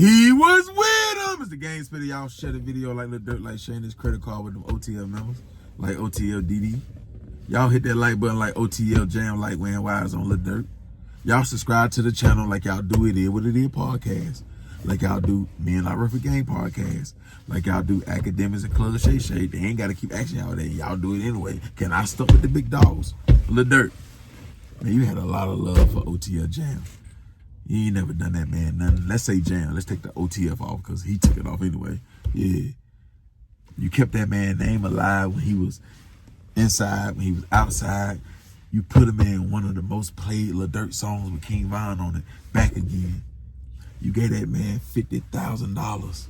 He was with him. It's the game spitter. Y'all share the video like Lil Durk, like sharing his credit card with them OTF members, like OTL DD. Y'all hit that like button like OTL Jam, like wearing wires on Lil Durk. Y'all subscribe to the channel like y'all do It Is What It Is podcast, like y'all do Me and La Ruffy Gang podcast, like y'all do Academics and Club Shay Shay. They ain't got to keep asking y'all that. Y'all do it anyway. Can I stop with the big dogs? Lil Durk, man, you had a lot of love for OTL Jam. You ain't never done that, man. Nothing. Let's say Jam. Let's take the OTF off because he took it off anyway. Yeah. You kept that man's name alive when he was inside, when he was outside. You put him in one of the most played Lil Durk songs with King Von on it, Back Again. You gave that man $50,000.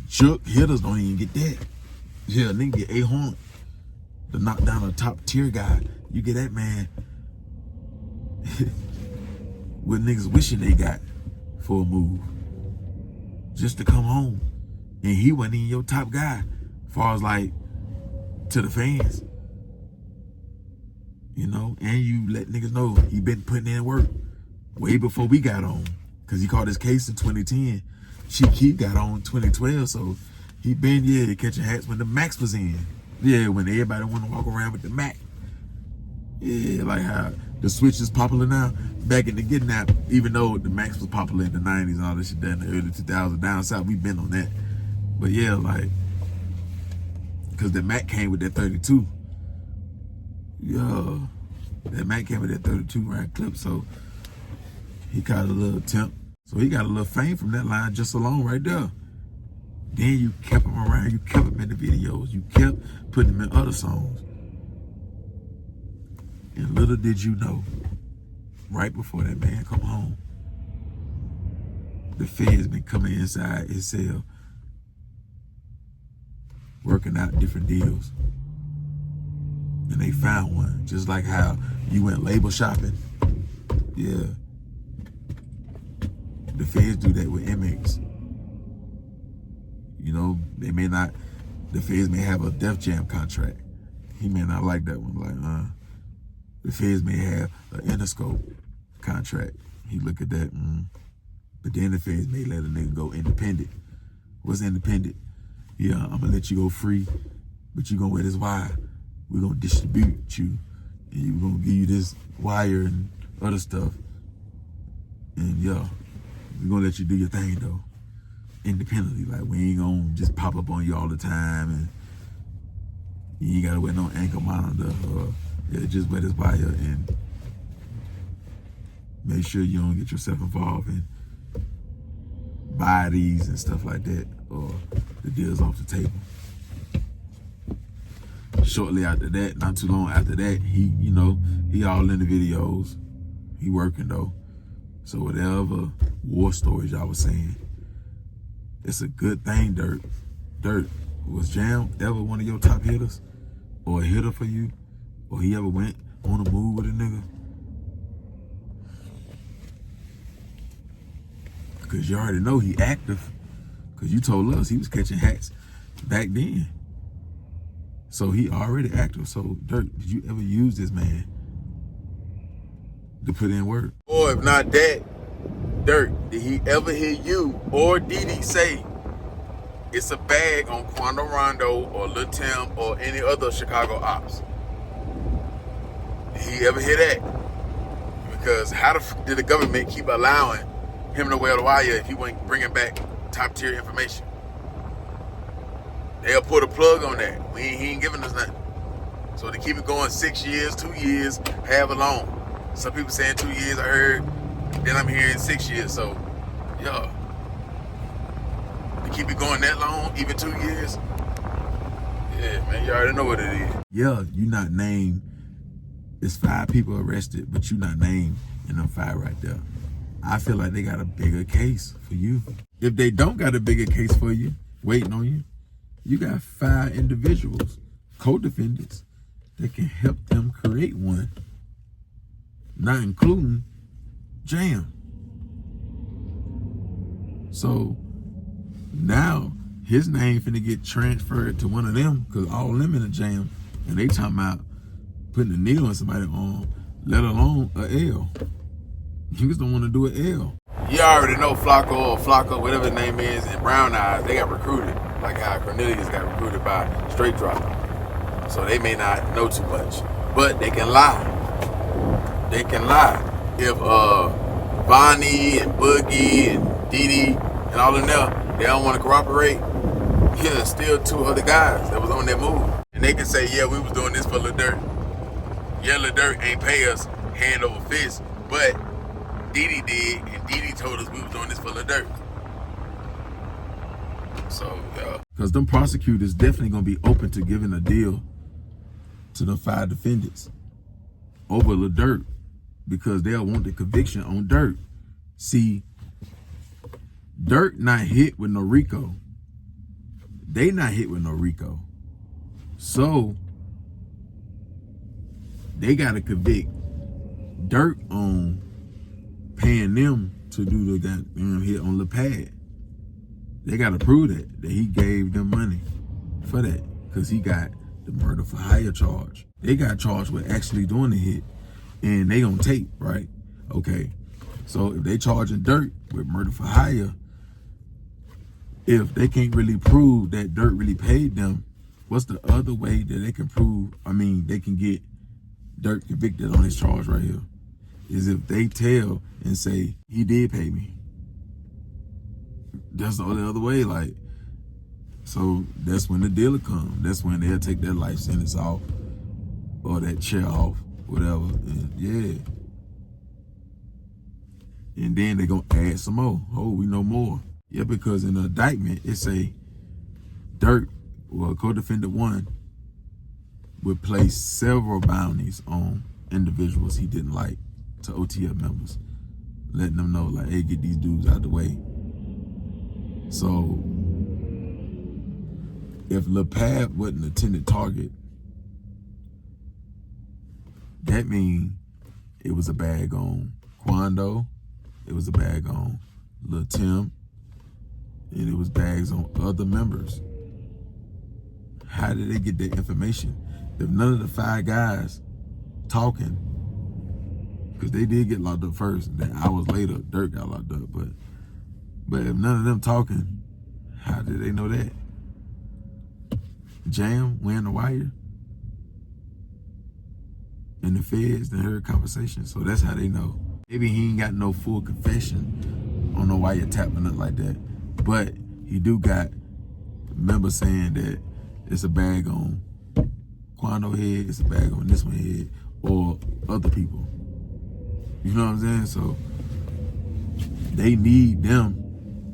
Shook hitters don't even get that. Yeah, nigga get A-Horn to knock down a top tier guy. You get that man what niggas wishing they got for a move. Just to come home. And he wasn't even your top guy, as far as like to the fans. You know, and you let niggas know he been putting in work way before we got on. Cause he caught his case in 2010. Chief Keef got on in 2012, so he been, yeah, catching hats when the Max was in. Yeah, when everybody want to walk around with the Mac. Yeah, like how the Switch is popular now. Back in the Getting Out, even though the Max was popular in the 90s and all this shit in the early 2000s, down south, we been on that. But yeah, like, cause the Mac came with that 32. Yeah, that Mac came with that 32 round clip, so he caught a little temp. So he got a little fame from that line just alone right there. Then you kept him around, you kept him in the videos, you kept putting him in other songs. And little did you know, right before that man come home, the feds been coming inside his cell, working out different deals. And they found one, just like how you went label shopping. Yeah. The feds do that with inmates. You know, they may not, the feds may have a Def Jam contract. He may not like that one, like, The feds may have an Interscope contract. He look at that, But then the feds may let a nigga go independent. What's independent? Yeah, I'm gonna let you go free, but you gonna wear this wire. We're gonna distribute you, and we're gonna give you this wire and other stuff. And yeah, we're gonna let you do your thing though, independently. Like, we ain't gonna just pop up on you all the time, and you ain't gotta wear no ankle monitor, or just wear this wire and make sure you don't get yourself involved in bodies and stuff like that, or the deal's off the table. Shortly after that, not too long after that, he, you know, he all in the videos. He working though. So whatever war stories y'all was saying, it's a good thing, Dirk. Dirk, was Jam ever one of your top hitters? Or a hitter for you? Or he ever went on a move with a nigga? Cause you already know he active. Cause you told us he was catching hats back then. So he already active. So Dirk, did you ever use this man to put in work? Or if not that, Dirk, did he ever hear you or Didi say it's a bag on Quando Rondo or Lil Tim or any other Chicago ops? Did he ever hear that? Because how the f did the government keep allowing him to wear the wire if he wasn't bringing back top tier information? They'll put a plug on that. He ain't giving us nothing. So to keep it going 6 years, 2 years, however long. Some people saying 2 years, I heard. Then I'm hearing 6 years, so yeah. To keep it going that long, even 2 years, yeah, man, you already know what it is. Yeah, you not named. It's 5 people arrested, but you not named in them 5 right there. I feel like they got a bigger case for you. If they don't got a bigger case for you, waiting on you, you got 5 individuals, co-defendants, that can help them create one, not including Jam. So now his name finna get transferred to one of them, because all of them in a Jam, and they talking about putting a needle in somebody's arm, let alone a L. Niggas don't want to do an L. You already know Flocko, whatever his name is, and Brown Eyes, they got recruited. Like how Cornelius got recruited by Straight Drop. So they may not know too much. But they can lie. They can lie. If Bonnie and Boogie and Didi and all of them, they don't want to cooperate, there's still 2 other guys that was on that move. And they can say, yeah, we was doing this for Lil Durk. Yeah, Lil Durk ain't pay us hand over fist, but Didi did, and Didi told us we was doing this for Lil Durk. So, yeah. Because them prosecutors definitely going to be open to giving a deal to the 5 defendants over Lil Durk, because they'll want the conviction on Dirk. See, Dirk not hit with no RICO. They not hit with no RICO. So, they got to convict Dirk on paying them to do the goddamn hit on the pad. They got to prove that he gave them money for that, because he got the murder for hire charge. They got charged with actually doing the hit, and they on tape, right? Okay, so if they charging Dirk with murder for hire, if they can't really prove that Dirk really paid them, what's the other way that they can prove, they can get Dirk convicted on his charge right here? Is if they tell and say, he did pay me. That's the only other way, like, so that's when the dealer comes. That's when they'll take their life sentence off, or that chair off, whatever, and yeah. And then they gonna add some more. Oh, we know more. Yeah, because in the indictment, it say Dirk, well, co-defendant 1, would place several bounties on individuals he didn't like, to OTF members, letting them know, like, hey, get these dudes out the way. So, if Lil Pab wasn't an intended target, that means it was a bag on Quando, it was a bag on Lil Tim, and it was bags on other members. How did they get that information? If none of the 5 guys talking, because they did get locked up first, then hours later, Dirk got locked up, but if none of them talking, how did they know that? Jam wearing the wire, and the feds then heard conversation, so that's how they know. Maybe he ain't got no full confession on no wiretap or nothing like that, but he do got members saying that it's a bag on Quando head, it's a bag on this one head, or other people. You know what I'm saying? So they need them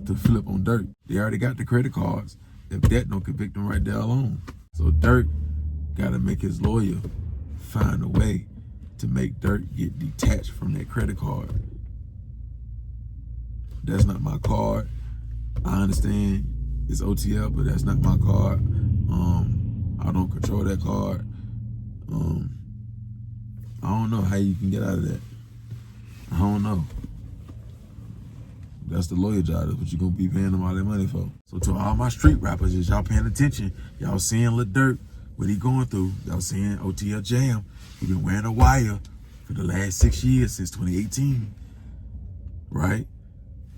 to flip on Dirk. They already got the credit cards. If that don't convict them right there alone. So Dirk gotta make his lawyer find a way to make Dirk get detached from that credit card. That's not my card. I understand it's OTF, but that's not my card. I don't control that card. I don't know how you can get out of that. I don't know. That's the lawyer job. That's what you're gonna be paying them all that money for. So to all my street rappers, is y'all paying attention? Y'all seeing Lil Durk, what he going through? Y'all seeing OTF Jam? He been wearing a wire for the last 6 years, since 2018, right?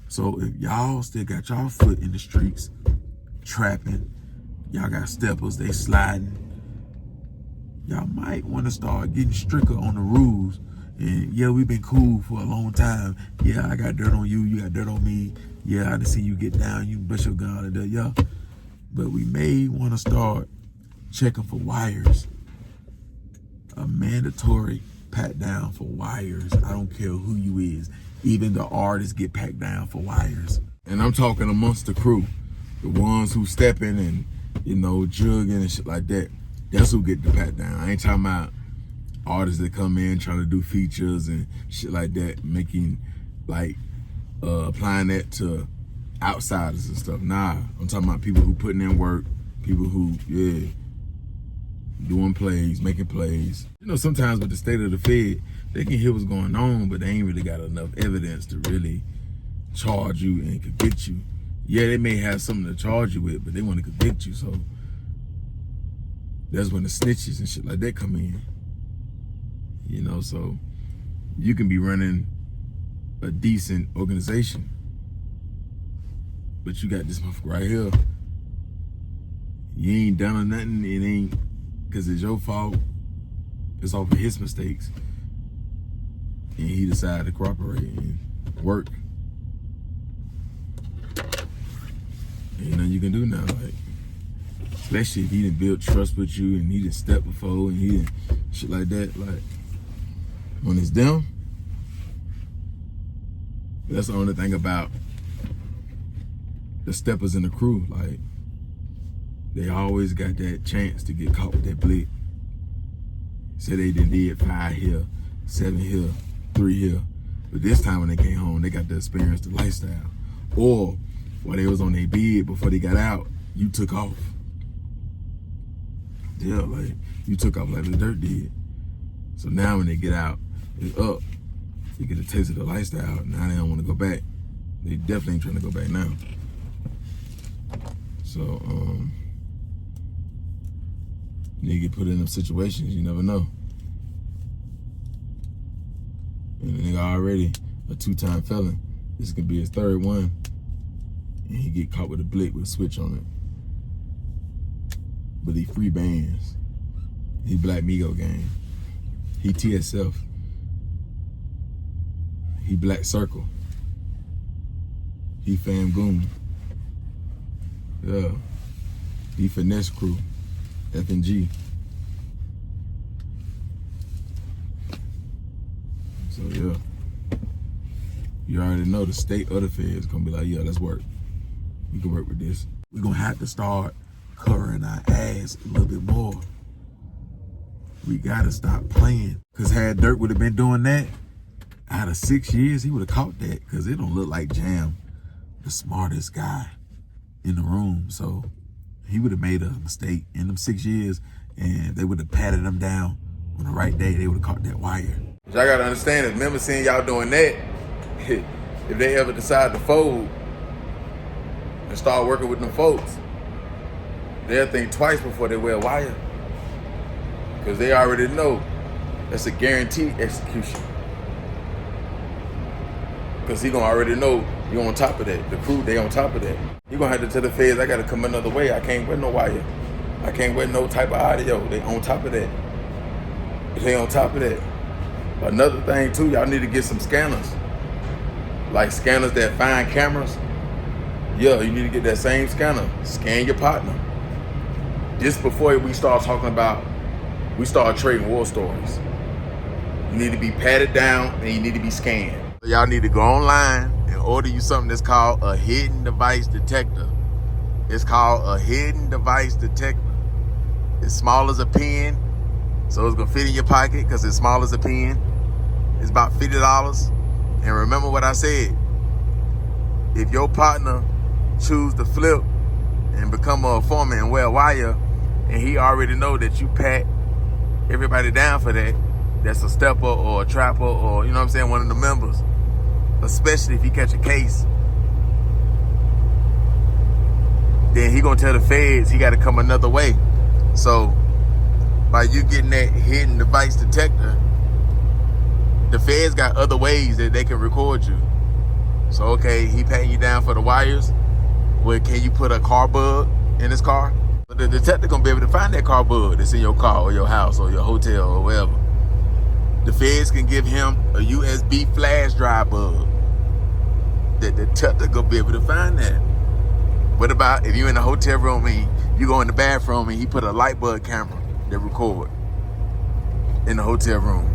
So if y'all still got y'all foot in the streets, trapping, y'all got steppers, they sliding, y'all might want to start getting stricter on the rules. And yeah, we've been cool for a long time. Yeah, I got dirt on you, you got dirt on me. Yeah, I done see you get down, you bust your gun and that, yeah. But we may want to start checking for wires. A mandatory pat down for wires. I don't care who you is. Even the artists get packed down for wires. And I'm talking amongst the crew. The ones who stepping and, jugging and shit like that. That's who get the pat down. I ain't talking about artists that come in trying to do features and shit like that, making, applying that to outsiders and stuff. Nah, I'm talking about people who putting in work, people who, doing plays, making plays. Sometimes with the state of the Fed, they can hear what's going on, but they ain't really got enough evidence to really charge you and convict you. Yeah, they may have something to charge you with, but they want to convict you, so that's when the snitches and shit like that come in. So you can be running a decent organization But you got this motherfucker right here. You ain't done nothing. It ain't because it's your fault. It's all for his mistakes. And he decided to cooperate and work. Ain't nothing you can do now. Like, especially if he didn't build trust with you and he didn't step before and he didn't shit like that. Like, when it's them, that's the only thing about the steppers in the crew. Like, they always got that chance to get caught with that blick. Say they did 5 here, 7 here, 3 here. But this time when they came home, they got to experience the lifestyle. Or while they was on their bed before they got out, you took off. Yeah, like you took off like Lil Durk did. So now when they get out, it's up. You get a taste of the lifestyle. Now they don't want to go back. They definitely ain't trying to go back now. So, you get put in them situations, you never know. And the nigga already a 2-time felon. This could be his 3rd one. And he get caught with a blick with a switch on it. But he free bands. He Black Migo gang. He TSF. He Black Circle. He Fam Goon. Yeah. He Finesse Crew. F&G. So yeah. You already know the state of the feds gonna be like, yeah, let's work. We can work with this. We're gonna have to start covering our ass a little bit more. We gotta stop playing. Cause had Dirk would have been doing that, out of 6 years, he would have caught that. Cause it don't look like Jam, the smartest guy in the room. So he would have made a mistake in them 6 years and they would have patted him down on the right day. They would have caught that wire. Y'all gotta understand, if members seeing y'all doing that, if they ever decide to fold and start working with them folks, they'll think twice before they wear a wire. Because they already know that's a guaranteed execution. Because he gonna already know you on top of that. The crew, they on top of that. You gonna have to tell the feds, I gotta come another way. I can't wear no wire. I can't wear no type of audio. They on top of that. They on top of that. Another thing too, y'all need to get some scanners. Like scanners that find cameras. Yeah, you need to get that same scanner. Scan your partner. Just before we start talking about, we start trading war stories. You need to be patted down and you need to be scanned. Y'all need to go online and order you something that's called a hidden device detector. It's called a hidden device detector. It's small as a pen, so it's gonna fit in your pocket because it's small as a pen. It's about $50. And remember what I said. If your partner choose to flip and become a informant and wear a wire, and he already know that you pat everybody down for that, that's a stepper or a trapper or, you know what I'm saying, one of the members. Especially if he catch a case, then he gonna tell the feds he gotta come another way. So by you getting that hidden device detector, the feds got other ways that they can record you. So okay, he patting you down for the wires. Well, can you put a car bug in his car? But the detector gonna be able to find that car bug that's in your car or your house or your hotel or wherever. The feds can give him a USB flash drive bug. The detector gonna be able to find that. What about if you in a hotel room and you go in the bathroom and he put a light bulb camera that record in the hotel room?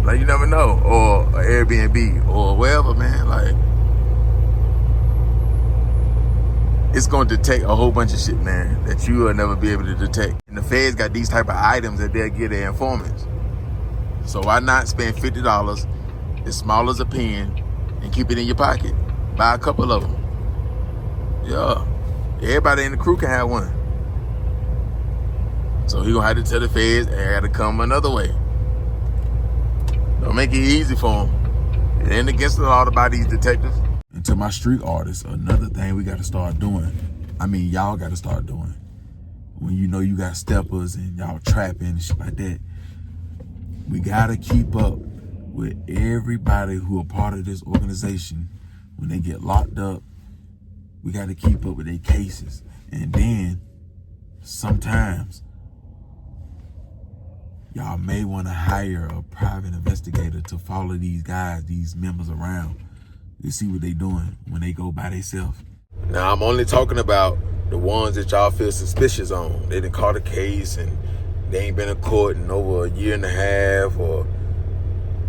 Like, you never know. Or an Airbnb or wherever, man. Like, it's gonna detect a whole bunch of shit, man, that you will never be able to detect. And the feds got these type of items that they'll give their informants. So why not spend $50, as small as a pen, and keep it in your pocket? Buy a couple of them. Yeah. Everybody in the crew can have one. So he gonna have to tell the feds, I gotta come another way. Don't make it easy for him. It ain't against the law to buy these detectives. And to my street artists, another thing we gotta start doing, I mean, y'all gotta start doing, when you know you got steppers and y'all trapping and shit like that, we gotta keep up with everybody who are part of this organization when they get locked up We got to keep up with their cases. And then sometimes y'all may want to hire a private investigator to follow these guys, these members around, to see what they doing when they go by themselves. Now, I'm only talking about the ones that y'all feel suspicious on. They done caught a case and they ain't been in court in over a year and a half, or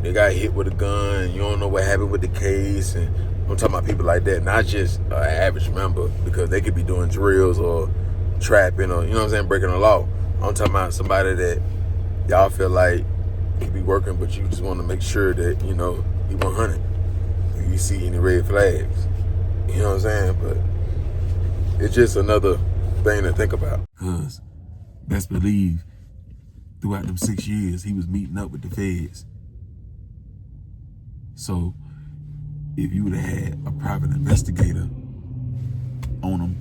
they got hit with a gun and you don't know what happened with the case. And I'm talking about people like that, not just an average member, because they could be doing drills or trapping or, you know what I'm saying, breaking the law. I'm talking about somebody that y'all feel like could be working, but you just want to make sure that, you know, you 100. If you see any red flags, you know what I'm saying? But it's just another thing to think about. Because best believe throughout them 6 years, he was meeting up with the feds. So if you would have had a private investigator on him,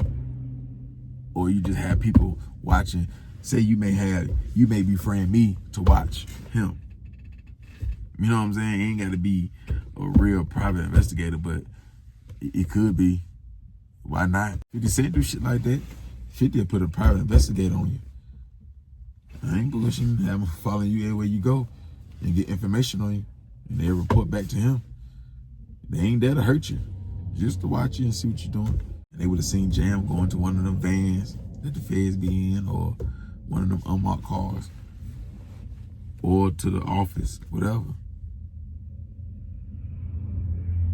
or you just have people watching, say you may befriend me to watch him. You know what I'm saying? It ain't got to be a real private investigator, but it could be. Why not? 50 Cent do shit like that. 50 will put a private investigator on you. I ain't bullshitting. Have him following you everywhere you go and get information on you. And they'll report back to him. They ain't there to hurt you, just to watch you and see what you're doing. And they would have seen Jam going to one of them vans that the feds be in, or one of them unmarked cars, or to the office, whatever.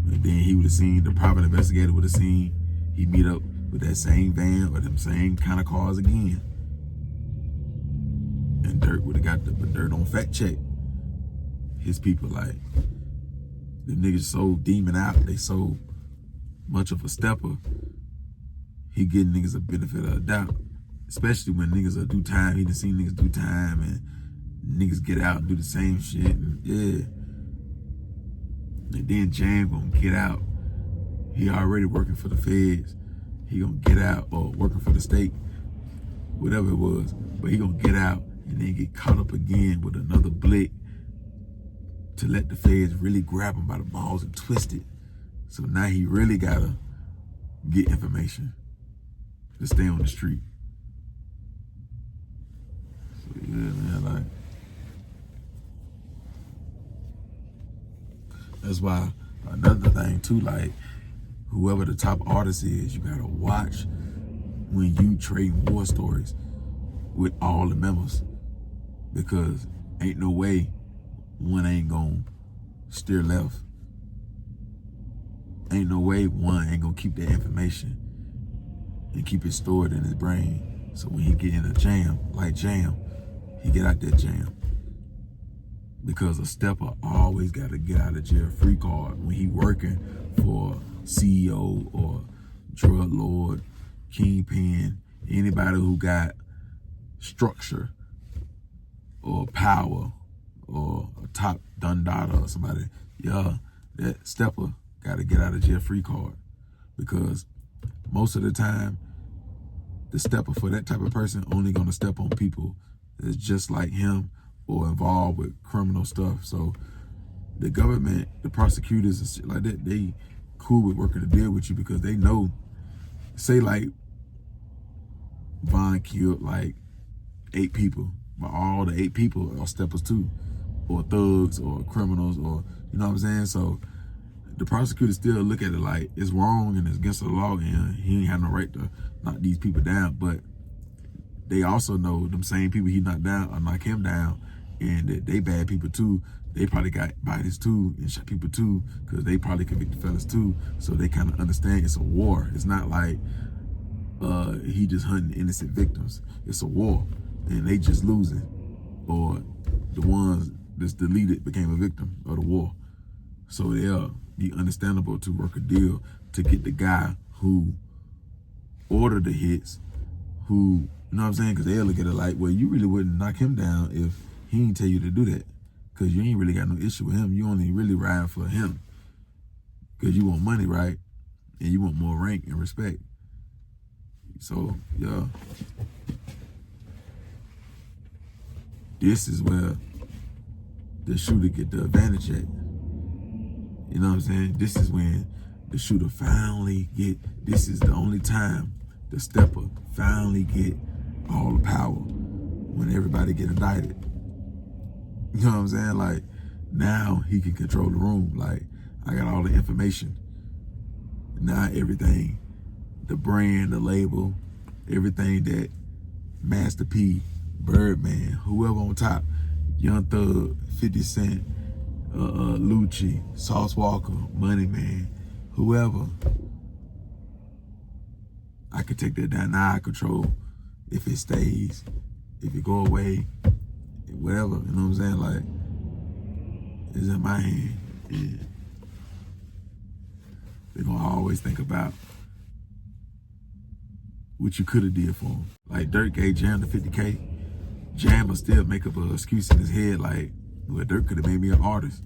And then he would have seen, the private investigator would have seen he meet up with that same van or them same kind of cars again. And Dirk would have got but Dirk don't fact check his people. Like, the niggas so demon out, they so much of a stepper, he getting niggas a benefit of the doubt. Especially when niggas will do time. He done seen niggas do time and niggas get out and do the same shit. And yeah. And then Jam gonna get out. He already working for the feds. He gonna get out, or working for the state, whatever it was. But he gonna get out and then get caught up again with another blick to let the feds really grab him by the balls and twist it. So now he really gotta get information to stay on the street. So yeah, man, like, that's why another thing too, like, whoever the top artist is, you gotta watch when you trade war stories with all the members, because ain't no way one ain't gonna steer left. Ain't no way one ain't gonna keep that information and keep it stored in his brain. So when he get in a jam, like Jam, he get out that jam. Because a stepper always gotta get out of jail free card when he working for CEO or drug lord, kingpin, anybody who got structure or power, or a top Dundada or somebody. Yeah, that stepper got to get out of jail free card, because most of the time, the stepper for that type of person only gonna step on people that's just like him or involved with criminal stuff. So the government, the prosecutors and shit like that, they cool with working a deal with you, because they know, say like Von killed like 8 people, but all the 8 people are steppers too, or thugs or criminals, or, you know what I'm saying? So the prosecutors still look at it like it's wrong and it's against the law and he ain't have no right to knock these people down. But they also know them same people he knocked down or knock him down, and that they bad people too. They probably got bodies too and shot people too, because they probably convicted fellas too. So they kind of understand it's a war. It's not like he just hunting innocent victims. It's a war, and they just losing, or the ones that's deleted became a victim of the war. So they'll be understandable to work a deal to get the guy who ordered the hits, who, you know what I'm saying? Because they'll look at it like, well, you really wouldn't knock him down if he didn't tell you to do that, because you ain't really got no issue with him. You only really ride for him because you want money, right? And you want more rank and respect. So, yeah. This is where the shooter get the advantage at. You know what I'm saying? This is when the shooter finally get, this is the only time the stepper finally get all the power when everybody get indicted. You know what I'm saying? Like, now he can control the room. Like, I got all the information. Now everything, the brand, the label, everything that Master P, Birdman, whoever on top, Young Thug, 50 Cent, Lucci, Sauce Walker, Money Man, whoever, I could take that down. Now I control if it stays, if it go away, whatever, you know what I'm saying? Like, it's in my hand. And they're gonna always think about what you could have did for him. Like, Dirk gave Jam the 50K. Jam will still make up an excuse in his head like, well, Dirk could have made me an artist.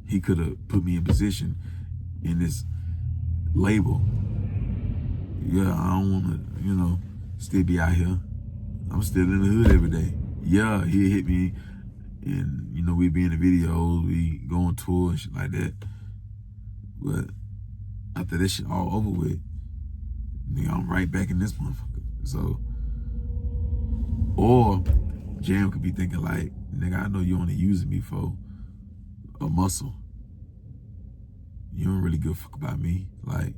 He could have put me in position in this label. Yeah, I don't want to, you know, still be out here. I'm still in the hood every day. Yeah, he hit me, and, you know, we be in the videos, we go on tour and shit like that. But after this shit all over with, nigga, I'm right back in this motherfucker. So, or Jam could be thinking like, nigga, I know you only using me for a muscle. You don't really give a fuck about me. Like,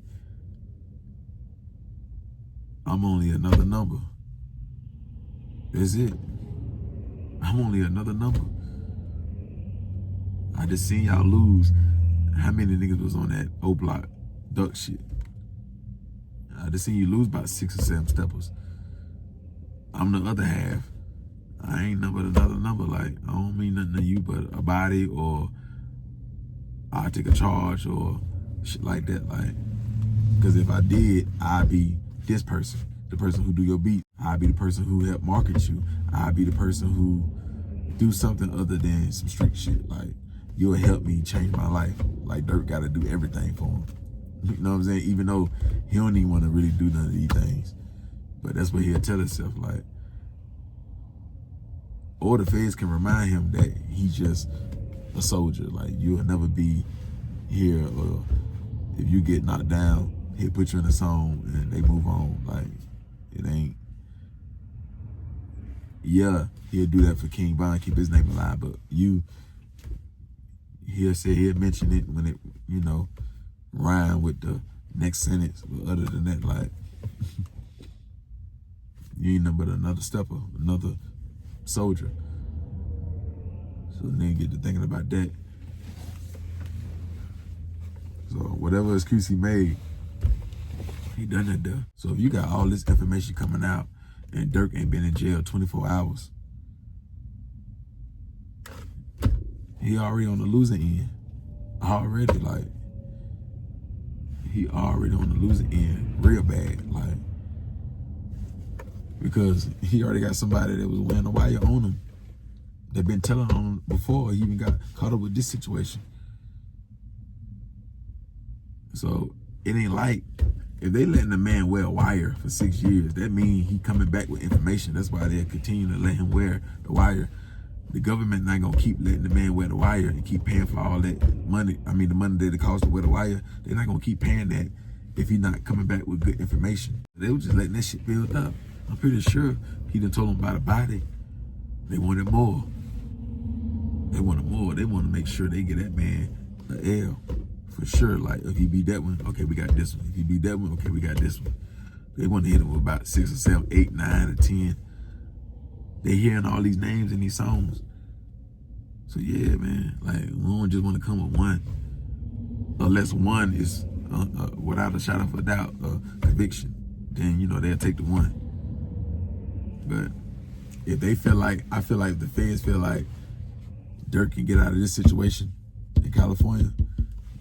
I'm only another number. That's it. I'm only another number. I just seen y'all lose. How many niggas was on that O-Block duck shit? I just seen you lose about 6 or 7 steppers. I'm the other half. I ain't nothing but another number. Like, I don't mean nothing to you but a body, or I'll take a charge or shit like that. Like, because if I did, I'd be this person, the person who do your beat. I'd be the person who help market you. I'd be the person who do something other than some street shit. Like, you'll help me change my life. Like, Dirk got to do everything for him. You know what I'm saying? Even though he don't even want to really do none of these things. But that's what he'll tell himself, like. Or the feds can remind him that he's just a soldier. Like, you'll never be here, or if you get knocked down, he'll put you in a song and they move on. Like, it ain't. Yeah, he'll do that for King Von, keep his name alive, but he'll mention it when it, you know, rhyme with the next sentence. But other than that, like, you ain't nothing but another stepper, another soldier. So then get to thinking about that. So whatever excuse he made, he done that there. So if you got all this information coming out and Dirk ain't been in jail 24 hours, he already on the losing end. Already, like, he already on the losing end real bad. Like, because he already got somebody that was wearing a wire on him. They've been telling on him before he even got caught up with this situation. So it ain't like, if they letting the man wear a wire for 6 years, that means he coming back with information. That's why they'll continue to let him wear the wire. The government not gonna keep letting the man wear the wire and keep paying for all that money. I mean, the money that it costs to wear the wire, they're not gonna keep paying that if he's not coming back with good information. They were just letting that shit build up. I'm pretty sure he done told them about a body. They wanted more. They wanted more. They want to make sure they get that man an L for sure. Like, if he beat that one, okay, we got this one. If he beat that one, okay, we got this one. They want to hit him with about 6 or 7, 8, 9 or 10. They hearing all these names in these songs. So yeah, man, like, we don't just want to come with one, unless one is without a shadow of a doubt, conviction. Then, you know, they'll take the one. But if they feel like, I feel like if the feds feel like Dirk can get out of this situation in California,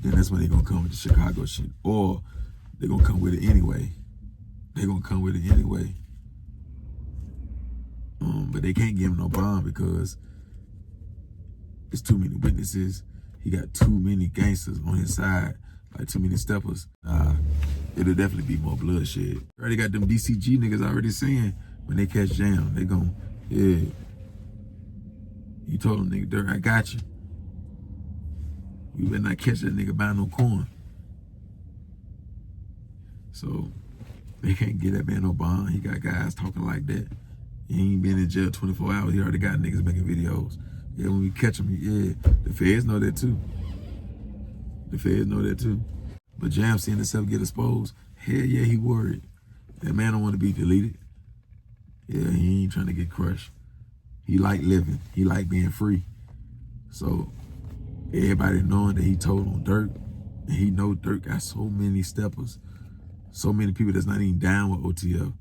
then that's when they're gonna come with the Chicago shit. Or they're gonna come with it anyway. They're gonna come with it anyway. But they can't give him no bond because it's too many witnesses. He got too many gangsters on his side, like too many steppers. It'll definitely be more bloodshed. Already got them DCG niggas already saying when they catch Jam, they gon', yeah. You told them, nigga, Dirk, I got you. You better not catch that nigga buying no corn. So they can't get that man no bond. He got guys talking like that. He ain't been in jail 24 hours. He already got niggas making videos. Yeah, when we catch him, yeah, the feds know that too. The feds know that too. But Jam seeing himself get exposed, hell yeah, he worried. That man don't want to be deleted. Yeah, he ain't trying to get crushed. He like living. He like being free. So everybody knowing that he told on Dirk, and he know Dirk got so many steppers, so many people that's not even down with OTF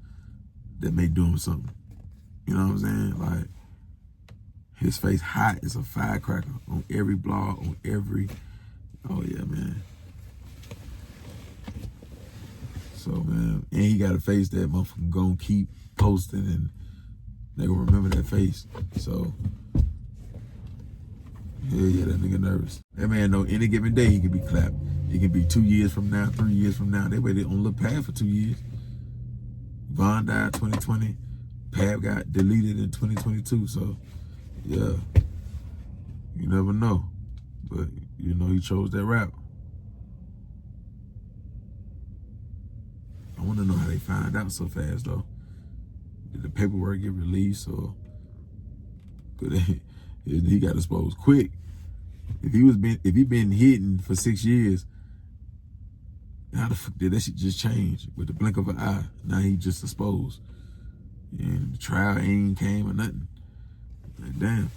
that may do him something. You know what I'm saying? Like, his face hot as a firecracker on every blog, on every, oh yeah, man. So, man, and he got a face that motherfucker gonna keep posting and they gonna remember that face. So, yeah, that nigga nervous. That man know any given day he can be clapped. It can be 2 years from now, 3 years from now. They waited on Lil Pad for 2 years. Von died 2020. Pab got deleted in 2022. So, yeah, you never know. But, you know, he chose that route. I want to know how they found out so fast, though. Did the paperwork get released, or could he got exposed quick? If he been hidden for 6 years, how the fuck did that shit just change with the blink of an eye? Now he just exposed, and the trial ain't came or nothing. Like, damn.